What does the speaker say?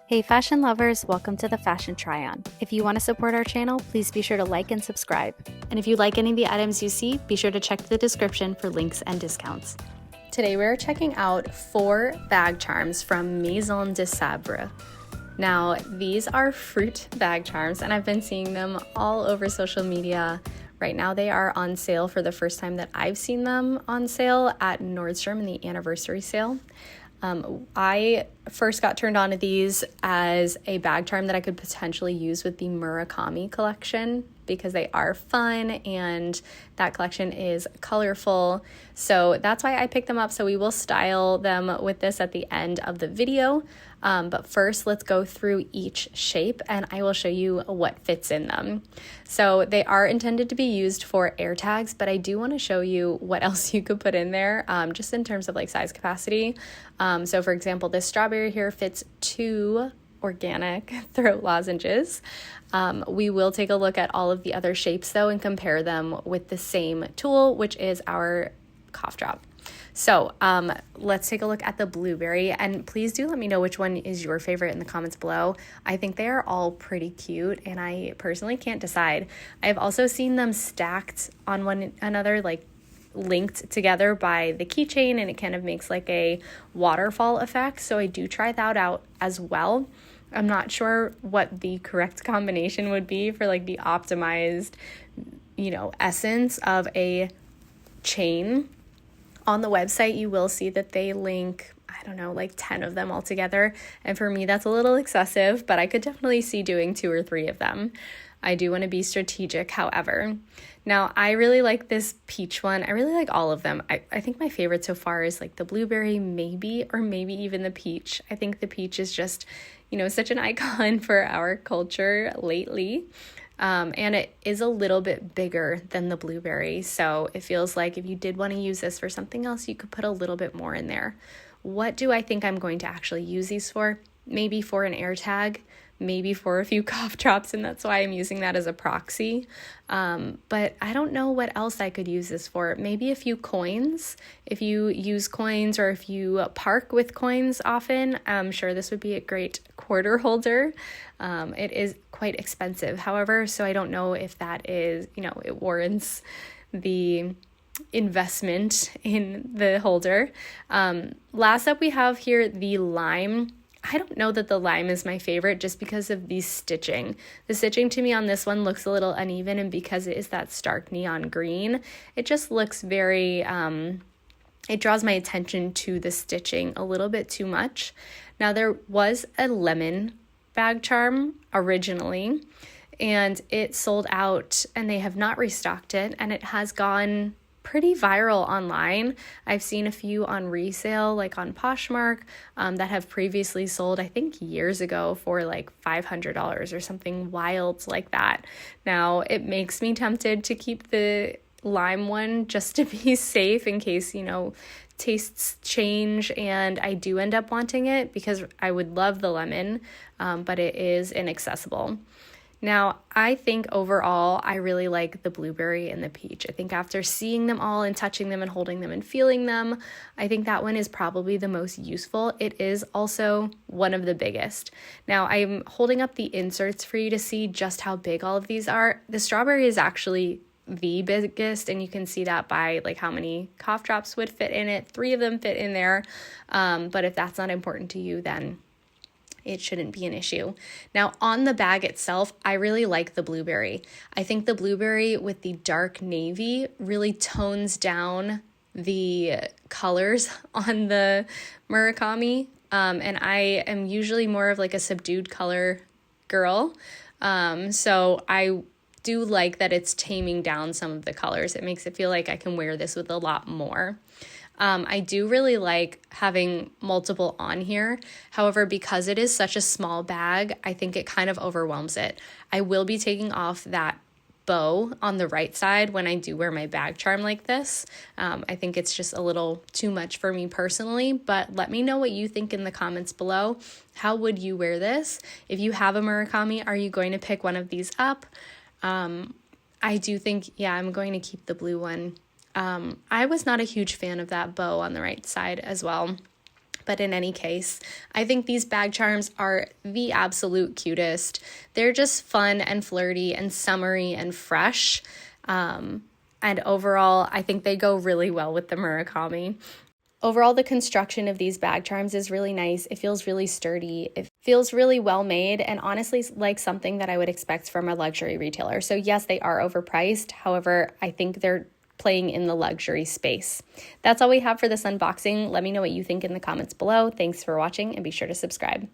Hey fashion lovers, welcome to the Fashion Try-On. If you want to support our channel, please be sure to like and subscribe. And if you like any of the items you see, be sure to check the description for links and discounts. Today we're checking out 4 bag charms from Maison de Sabre. Now, these are fruit bag charms and I've been seeing them all over social media. Right now they are on sale for the first time that I've seen them on sale at Nordstrom in the anniversary sale. I first got turned on to these as a bag charm that I could potentially use with the Murakami collection because they are fun and that collection is colorful. So that's why I picked them up. So we will style them with this at the end of the video. But first, let's go through each shape and I will show you what fits in them. So they are intended to be used for air tags, but I do want to show you what else you could put in there, just in terms of like size capacity. So for example, this strawberry here fits 2 organic throat lozenges. We will take a look at all of the other shapes though and compare them with the same tool, which is our cough drop. So let's take a look at the blueberry, and please do let me know which one is your favorite in the comments below. I think they are all pretty cute and I personally can't decide. I've also seen them stacked on one another, like linked together by the keychain, and it kind of makes like a waterfall effect. So I do try that out as well. I'm not sure what the correct combination would be for like the optimized, essence of a chain. On the website, you will see that they link, I don't know, like 10 of them all together. And for me, that's a little excessive, but I could definitely see doing 2 or 3 of them. I do want to be strategic, however. Now, I really like this peach one. I really like all of them. I think my favorite so far is like the blueberry, maybe, or maybe even the peach. I think the peach is just, such an icon for our culture lately. And it is a little bit bigger than the blueberry. So it feels like if you did want to use this for something else, you could put a little bit more in there. What do I think I'm going to actually use these for? Maybe for an air tag, maybe for a few cough drops, and that's why I'm using that as a proxy. But I don't know what else I could use this for. Maybe a few coins. If you use coins or if you park with coins often, I'm sure this would be a great quarter holder. It is quite expensive, however, so I don't know if that is, it warrants the investment in the holder. Last up we have here the lime. I don't know that the lime is my favorite just because of the stitching. The stitching to me on this one looks a little uneven, and because it is that stark neon green, it just looks very, it draws my attention to the stitching a little bit too much. Now there was a lemon bag charm originally, and it sold out and they have not restocked it, and it has gone pretty viral online. I've seen a few on resale, like on Poshmark, that have previously sold, I think years ago, for like $500 or something wild like that. Now, it makes me tempted to keep the lime one just to be safe in case, tastes change and I do end up wanting it, because I would love the lemon, but it is inaccessible. Now, I think overall, I really like the blueberry and the peach. I think after seeing them all and touching them and holding them and feeling them, I think that one is probably the most useful. It is also one of the biggest. Now, I'm holding up the inserts for you to see just how big all of these are. The strawberry is actually the biggest, and you can see that by like how many cough drops would fit in it. 3 of them fit in there. But if that's not important to you, then it shouldn't be an issue. Now, on the bag itself, I really like the blueberry. I think the blueberry with the dark navy really tones down the colors on the Murakami. And I am usually more of like a subdued color girl. So I do like that it's taming down some of the colors. It makes it feel like I can wear this with a lot more. I do really like having multiple on here. However, because it is such a small bag, I think it kind of overwhelms it. I will be taking off that bow on the right side when I do wear my bag charm like this. I think it's just a little too much for me personally, but let me know what you think in the comments below. How would you wear this? If you have a Murakami, are you going to pick one of these up? I do think, I'm going to keep the blue one. I was not a huge fan of that bow on the right side as well, But in any case, I think these bag charms are the absolute cutest. They're just fun and flirty and summery and fresh. And overall, I think they go really well with the Murakami. Overall, the construction of these bag charms is really nice. It feels really sturdy. It feels really well made, and honestly like something that I would expect from a luxury retailer. So yes, they are overpriced. However, I think they're playing in the luxury space. That's all we have for this unboxing. Let me know what you think in the comments below. Thanks for watching, and be sure to subscribe.